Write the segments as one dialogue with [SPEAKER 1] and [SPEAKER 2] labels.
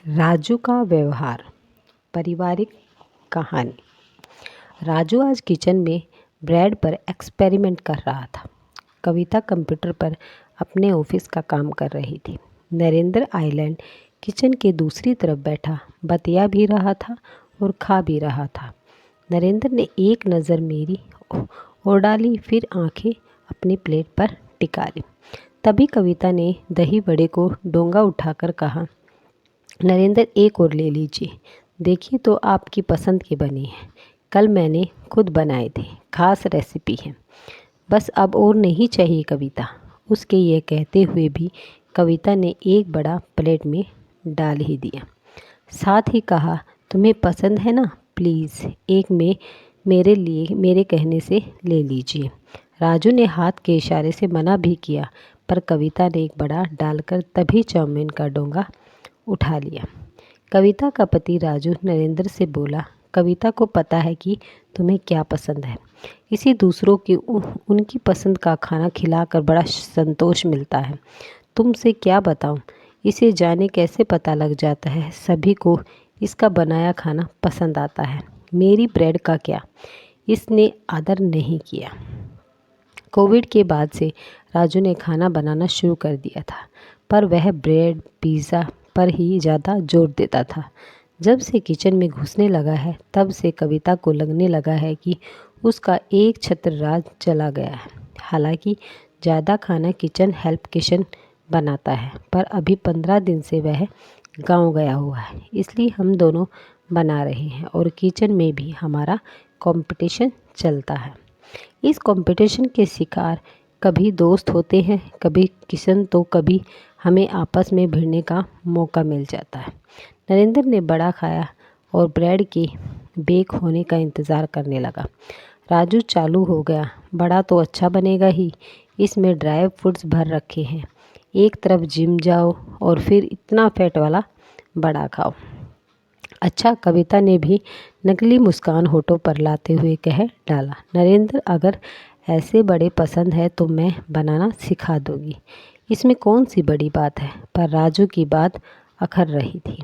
[SPEAKER 1] राजू का व्यवहार। पारिवारिक कहानी। राजू आज किचन में ब्रेड पर एक्सपेरिमेंट कर रहा था। कविता कंप्यूटर पर अपने ऑफिस का काम कर रही थी। नरेंद्र आइलैंड किचन के दूसरी तरफ बैठा बतिया भी रहा था और खा भी रहा था। नरेंद्र ने एक नज़र मेरी ओर डाली, फिर आंखें अपनी प्लेट पर टिका ली। तभी कविता ने दही बड़े को डोंगा उठाकर कहा, नरेंद्र एक और ले लीजिए, देखिए तो आपकी पसंद के बने हैं। कल मैंने खुद बनाए थे, खास रेसिपी है। बस अब और नहीं चाहिए कविता। उसके ये कहते हुए भी कविता ने एक बड़ा प्लेट में डाल ही दिया। साथ ही कहा, तुम्हें पसंद है ना, प्लीज़ एक में मेरे लिए मेरे कहने से ले लीजिए। राजू ने हाथ के इशारे से मना भी किया, पर कविता ने एक बड़ा डालकर तभी चाउमीन का डोंगा उठा लिया। कविता का पति राजू नरेंद्र से बोला, कविता को पता है कि तुम्हें क्या पसंद है। इसी दूसरों की उनकी पसंद का खाना खिलाकर बड़ा संतोष मिलता है। तुमसे क्या बताऊं, इसे जाने कैसे पता लग जाता है सभी को इसका बनाया खाना पसंद आता है। मेरी ब्रेड का क्या, इसने आदर नहीं किया। कोविड के बाद से राजू ने खाना बनाना शुरू कर दिया था, पर वह ब्रेड पिज़्ज़ा पर ही ज़्यादा जोर देता था। जब से किचन में घुसने लगा है, तब से कविता को लगने लगा है कि उसका एक छत्र राज चला गया है। हालांकि ज़्यादा खाना किचन हेल्प किचन बनाता है, पर अभी 15 दिन से वह गांव गया हुआ है, इसलिए हम दोनों बना रहे हैं और किचन में भी हमारा कंपटीशन चलता है। इस कंपटीशन के शिकार कभी दोस्त होते हैं, कभी किशन, तो कभी हमें आपस में भिड़ने का मौका मिल जाता है। नरेंद्र ने बड़ा खाया और ब्रेड के बेक होने का इंतज़ार करने लगा। राजू चालू हो गया, बड़ा तो अच्छा बनेगा ही, इसमें ड्राई फ्रूट्स भर रखे हैं। एक तरफ जिम जाओ और फिर इतना फैट वाला बड़ा खाओ। अच्छा, कविता ने भी नकली मुस्कान होठों पर लाते हुए कह डाला, नरेंद्र अगर ऐसे बड़े पसंद है तो मैं बनाना सिखा दूंगी, इसमें कौन सी बड़ी बात है। पर राजू की बात अखर रही थी।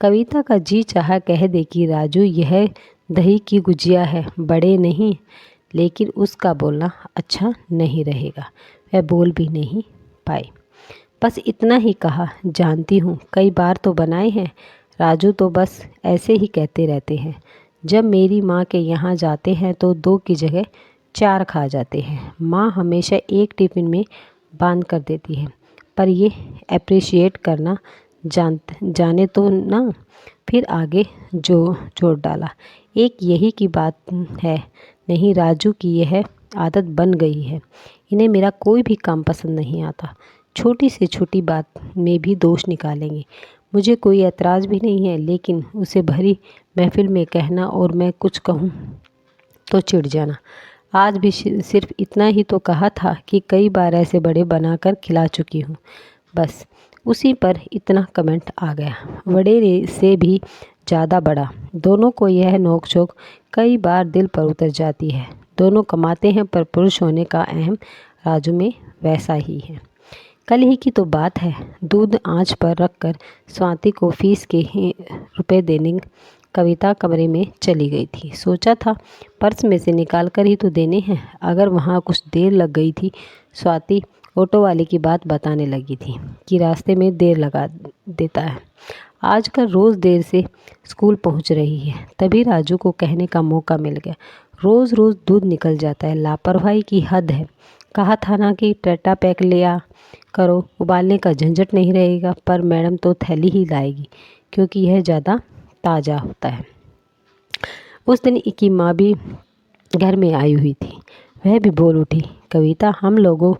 [SPEAKER 1] कविता का जी चाहा कह दे कि राजू यह दही की गुजिया है, बड़े नहीं, लेकिन उसका बोलना अच्छा नहीं रहेगा। वह बोल भी नहीं पाई, बस इतना ही कहा, जानती हूँ कई बार तो बनाए हैं, राजू तो बस ऐसे ही कहते रहते हैं। जब मेरी माँ के यहाँ जाते हैं तो 2 की जगह 4 खा जाते हैं। माँ हमेशा एक टिफ़िन में बांध कर देती है, पर ये अप्रिशिएट करना जाने तो ना। फिर आगे जोड़ डाला, एक यही की बात है, नहीं राजू की यह आदत बन गई है, इन्हें मेरा कोई भी काम पसंद नहीं आता। छोटी से छोटी बात में भी दोष निकालेंगे। मुझे कोई ऐतराज़ भी नहीं है, लेकिन उसे भरी महफिल में कहना और मैं कुछ कहूँ तो चिढ़ जाना। आज भी सिर्फ इतना ही तो कहा था कि कई बार ऐसे बड़े बनाकर खिला चुकी हूँ, बस उसी पर इतना कमेंट आ गया। बड़े से भी ज़्यादा बड़ा। दोनों को यह नोक-झोंक कई बार दिल पर उतर जाती है। दोनों कमाते हैं, पर पुरुष होने का अहम राजू में वैसा ही है। कल ही की तो बात है, दूध आंच पर रखकर स्वाति को फीस के रुपए देने कविता कमरे में चली गई थी। सोचा था पर्स में से निकाल कर ही तो देने हैं। अगर वहाँ कुछ देर लग गई थी, स्वाति ऑटो वाले की बात बताने लगी थी कि रास्ते में देर लगा देता है, आजकल रोज़ देर से स्कूल पहुँच रही है। तभी राजू को कहने का मौका मिल गया, रोज़ रोज़ दूध निकल जाता है, लापरवाही की हद है। कहा था ना कि टेट्रा पैक लिया करो, उबालने का झंझट नहीं रहेगा। पर मैडम तो थैली ही लाएगी, क्योंकि यह ज़्यादा ताज़ा होता है। उस दिन की माँ भी घर में आई हुई थी। वह भी बोल उठी, कविता हम लोगों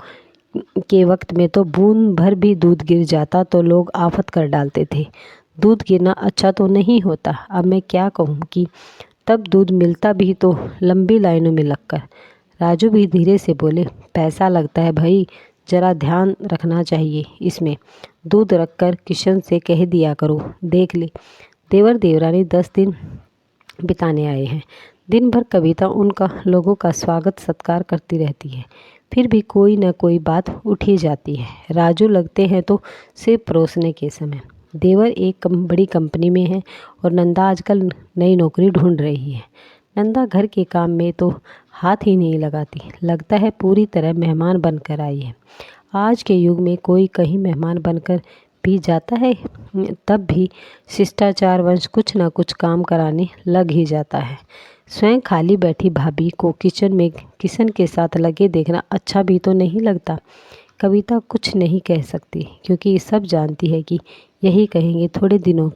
[SPEAKER 1] के वक्त में तो बूंद भर भी दूध गिर जाता तो लोग आफत कर डालते थे। दूध गिरना अच्छा तो नहीं होता। अब मैं क्या कहूँ कि तब दूध मिलता भी तो लंबी लाइनों में लगकर। राजू भी धीरे से बोले, पैसा लगता है भाई, ज़रा ध्यान रखना चाहिए इसमें। दूध रखकर किशन से कह दिया करो, देख ले देवर देवरानी 10 दिन बिताने आए हैं। दिन भर कविता उनका लोगों का स्वागत सत्कार करती रहती है, फिर भी कोई न कोई बात उठ ही जाती है। राजू लगते हैं तो सिर्फ परोसने के समय। देवर एक बड़ी कंपनी में है और नंदा आजकल नई नौकरी ढूंढ रही है। नंदा घर के काम में तो हाथ ही नहीं लगाती, लगता है पूरी तरह मेहमान बनकर आई है। आज के युग में कोई कहीं मेहमान बनकर भी जाता है, तब भी शिष्टाचारवश कुछ न कुछ काम कराने लग ही जाता है। स्वयं खाली बैठी भाभी को किचन के साथ लगे देखना अच्छा भी तो नहीं लगता। कविता कुछ नहीं कह सकती क्योंकि सब जानती है कि यही कहेंगे, थोड़े दिनों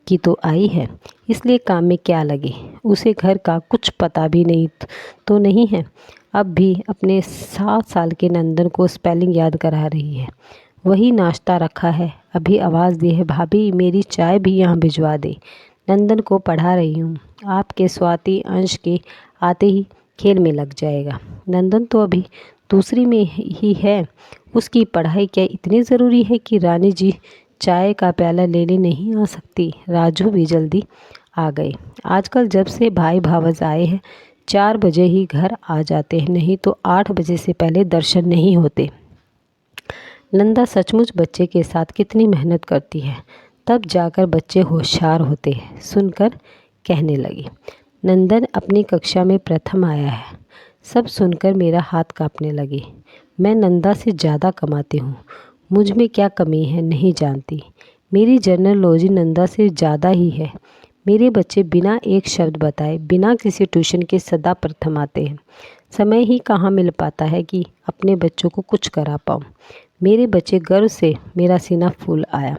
[SPEAKER 1] की तो आई है, इसलिए काम में क्या लगे। उसे घर का कुछ पता भी नहीं है। अब भी अपने 7 साल के नंदन को स्पेलिंग याद करा रही है। वही नाश्ता रखा है, अभी आवाज़ दी है, भाभी मेरी चाय भी यहाँ भिजवा दे। नंदन को पढ़ा रही हूँ, आपके स्वाति अंश के आते ही खेल में लग जाएगा। नंदन तो अभी दूसरी में ही है, उसकी पढ़ाई क्या इतनी ज़रूरी है कि रानी जी चाय का प्याला लेने नहीं आ सकती। राजू भी जल्दी आ गए। आजकल जब से भाई भावज आए हैं 4 बजे ही घर आ जाते हैं, नहीं तो 8 बजे से पहले दर्शन नहीं होते। नंदा सचमुच बच्चे के साथ कितनी मेहनत करती है, तब जाकर बच्चे होशियार होते हैं। सुनकर कहने लगी, नंदन अपनी कक्षा में प्रथम आया है। सब सुनकर मेरा हाथ कांपने लगे। मैं नंदा से ज़्यादा कमाती हूँ, मुझ में क्या कमी है नहीं जानती। मेरी जनरल नॉलेज नंदा से ज़्यादा ही है। मेरे बच्चे बिना एक शब्द बताए, बिना किसी ट्यूशन के सदा प्रथम आते हैं। समय ही कहाँ मिल पाता है कि अपने बच्चों को कुछ करा पाऊँ। मेरे बच्चे गर्व से मेरा सीना फूल आया।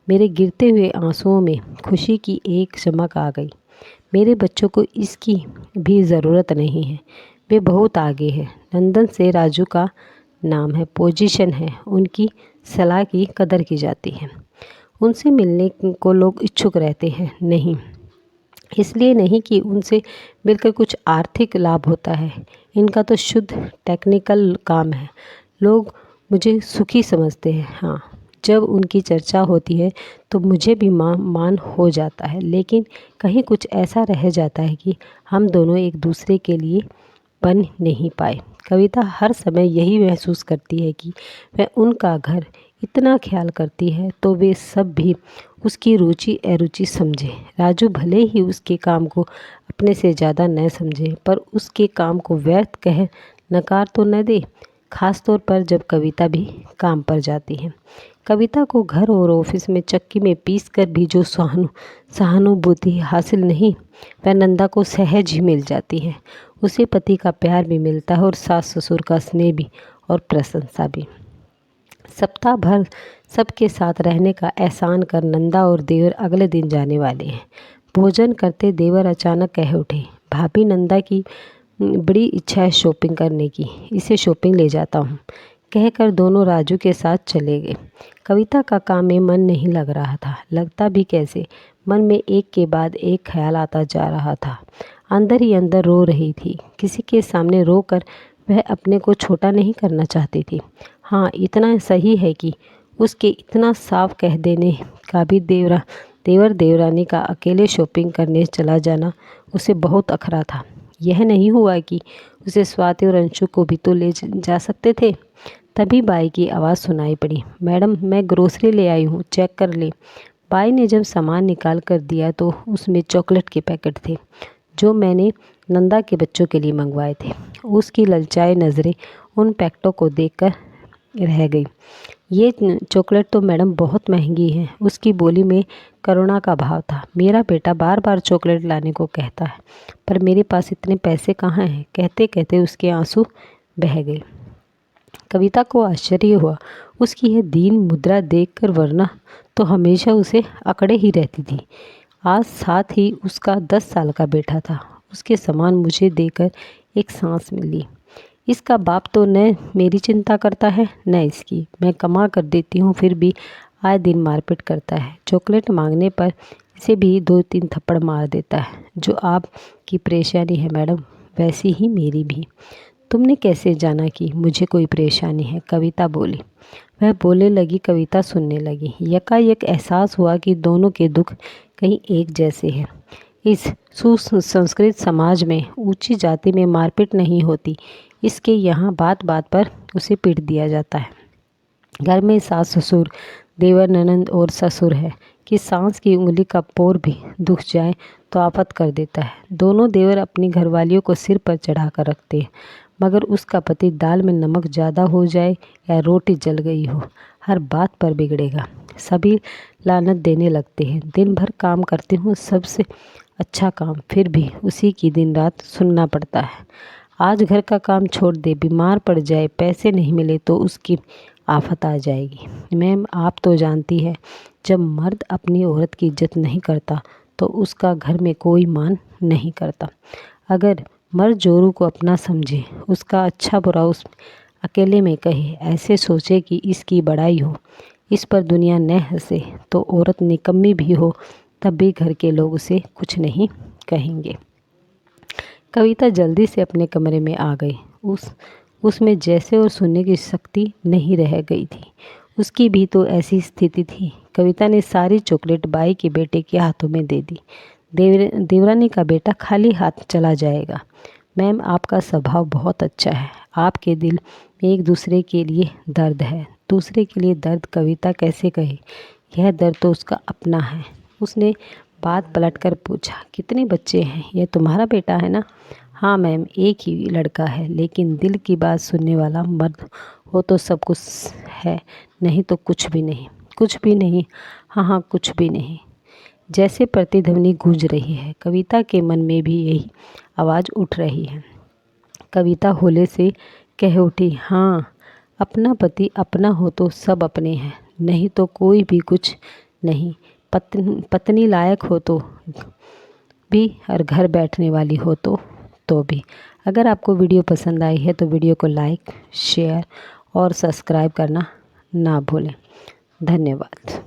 [SPEAKER 1] मेरे गिरते हुए आंसुओं में खुशी की एक चमक आ गई। मेरे बच्चों को इसकी भी ज़रूरत नहीं है, वे बहुत आगे हैं। नंदन से राजू का नाम है, पोजीशन है, उनकी सलाह की कदर की जाती है। उनसे मिलने को लोग इच्छुक रहते हैं, नहीं इसलिए नहीं कि उनसे मिलकर कुछ आर्थिक लाभ होता है, इनका तो शुद्ध टेक्निकल काम है। लोग मुझे सुखी समझते हैं। हाँ, जब उनकी चर्चा होती है तो मुझे भी मान हो जाता है, लेकिन कहीं कुछ ऐसा रह जाता है कि हम दोनों एक दूसरे के लिए बन नहीं पाए। कविता हर समय यही महसूस करती है कि वह उनका घर इतना ख्याल करती है तो वे सब भी उसकी रुचि अरुचि समझे। राजू भले ही उसके काम को अपने से ज़्यादा न समझे, पर उसके काम को व्यर्थ कह नकार तो न दे, खास तौर पर जब कविता भी काम पर जाती है। कविता को घर और ऑफिस में चक्की में पीस कर भी जो सहानुभूति हासिल नहीं, वह नंदा को सहज ही मिल जाती है। उसे पति का प्यार भी मिलता है और सास ससुर का स्नेह भी और प्रशंसा भी। सप्ताह भर सबके साथ रहने का एहसान कर नंदा और देवर अगले दिन जाने वाले हैं। भोजन करते देवर अचानक कह उठे, भाभी नंदा की बड़ी इच्छा है शॉपिंग करने की, इसे शॉपिंग ले जाता हूँ। कहकर दोनों राजू के साथ चले गए। कविता का काम में मन नहीं लग रहा था, लगता भी कैसे। मन में एक के बाद एक ख्याल आता जा रहा था। अंदर ही अंदर रो रही थी। किसी के सामने रो कर वह अपने को छोटा नहीं करना चाहती थी। हाँ, इतना सही है कि उसके इतना साफ कह देने का भी देवर देवरानी का अकेले शॉपिंग करने चला जाना उसे बहुत अखरा था। यह नहीं हुआ कि उसे स्वाति और अंशु को भी तो ले जा सकते थे। तभी बाई की आवाज़ सुनाई पड़ी, मैडम मैं ग्रोसरी ले आई हूँ, चेक कर ले। बाई ने जब सामान निकाल कर दिया तो उसमें चॉकलेट के पैकेट थे जो मैंने नंदा के बच्चों के लिए मंगवाए थे। उसकी ललचाई नज़रें उन पैकेटों को देखकर रह गई। ये चॉकलेट तो मैडम बहुत महंगी है। उसकी बोली में करुणा का भाव था। मेरा बेटा बार बार चॉकलेट लाने को कहता है, पर मेरे पास इतने पैसे कहाँ हैं। कहते कहते उसके आंसू बह गए। कविता को आश्चर्य हुआ उसकी यह दीन मुद्रा देखकर, वरना तो हमेशा उसे अकड़े ही रहती थी। आज साथ ही उसका 10 साल का बेटा था। उसके समान मुझे देकर एक सांस मिली। इसका बाप तो न मेरी चिंता करता है न इसकी। मैं कमा कर देती हूँ फिर भी आए दिन मारपीट करता है। चॉकलेट मांगने पर इसे भी 2-3 थप्पड़ मार देता है। जो आपकी परेशानी है मैडम, वैसी ही मेरी भी। तुमने कैसे जाना कि मुझे कोई परेशानी है? कविता बोली। वह बोलने लगी, कविता सुनने लगी। यकायक एहसास हुआ कि दोनों के दुख कहीं एक जैसे हैं। इस सुसंस्कृत समाज में ऊंची जाति में मारपीट नहीं होती, इसके यहाँ बात बात पर उसे पीट दिया जाता है। घर में सास ससुर देवर, ननंद और ससुर है कि सास की उंगली का पोर भी दुख जाए तो आफत कर देता है। दोनों देवर अपनी घरवालियों को सिर पर चढ़ा कर रखते हैं, मगर उसका पति दाल में नमक ज़्यादा हो जाए या रोटी जल गई हो, हर बात पर बिगड़ेगा। सभी लानत देने लगते हैं। दिन भर काम करती हूँ, सबसे अच्छा काम, फिर भी उसी की दिन रात सुनना पड़ता है। आज घर का काम छोड़ दे, बीमार पड़ जाए, पैसे नहीं मिले तो उसकी आफत आ जाएगी। मैम, आप तो जानती है, जब मर्द अपनी औरत की इज्जत नहीं करता तो उसका घर में कोई मान नहीं करता। अगर मर्द जोरू को अपना समझे, उसका अच्छा बुरा उस अकेले में कहे, ऐसे सोचे कि इसकी बड़ाई हो, इस पर दुनिया न हंसे, तो औरत निकम्मी भी हो तब भी घर के लोग उसे कुछ नहीं कहेंगे। कविता जल्दी से अपने कमरे में आ गई। उसमें जैसे और सुनने की शक्ति नहीं रह गई थी। उसकी भी तो ऐसी स्थिति थी। कविता ने सारी चॉकलेट बाई के बेटे के हाथों में दे दी। देवरानी का बेटा खाली हाथ चला जाएगा। मैम, आपका स्वभाव बहुत अच्छा है। आपके दिल में एक दूसरे के लिए दर्द है। दूसरे के लिए दर्द कविता कैसे कहे? यह दर्द तो उसका अपना है। उसने बात पलटकर पूछा, कितने बच्चे हैं? यह तुम्हारा बेटा है ना? हाँ मैम, एक ही लड़का है, लेकिन दिल की बात सुनने वाला मर्द हो तो सब कुछ है, नहीं तो कुछ भी नहीं। कुछ भी नहीं? हाँ हाँ, कुछ भी नहीं। जैसे प्रतिध्वनि गूंज रही है, कविता के मन में भी यही आवाज़ उठ रही है। कविता होले से कह उठी, हाँ, अपना पति अपना हो तो सब अपने हैं, नहीं तो कोई भी कुछ नहीं। पत्नी लायक हो तो भी, और घर बैठने वाली हो तो भी। अगर आपको वीडियो पसंद आई है तो वीडियो को लाइक, शेयर और सब्सक्राइब करना ना भूलें। धन्यवाद।